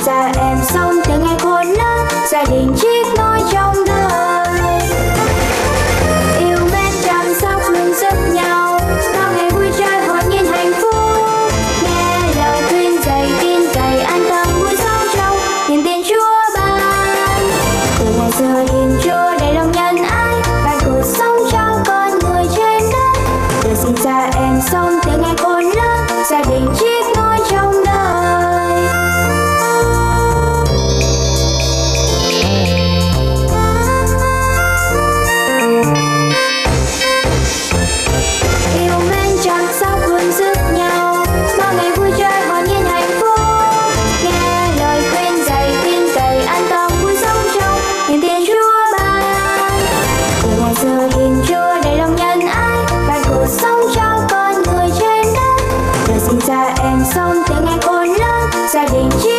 ra em sống từ ngày khôn lớn, gia đình chiếc nối trong đời. Yêu mến chăm sóc luôn giúp nhau, bao ngày vui chơi hồn nhiên hạnh phúc. Nghe lời khuyên dạy tin cậy an tâm vui sống trong niềm tin Chúa ban. Từ ngày xưa Thiên Chúa đầy lòng nhân ái, ban cuộc sống cho con người trên đất. Được sinh ra em sống từ ngày khôn lớn, gia đình chiếc nối trong đời. Yêu mến chăm sóc luôn giúp nhau, bao ngày vui chơi hồn nhiên hạnh phúc. Nghe lời khuyên dạy tin cậy an tâm vui sống trong niềm tin Chúa ban. Từ ngày xưa Thiên Chúa đầy lòng nhân ái, ban cuộc sống cho con người trên đất. Được sinh ra em sống từ ngày khôn lớn, gia đình chiếc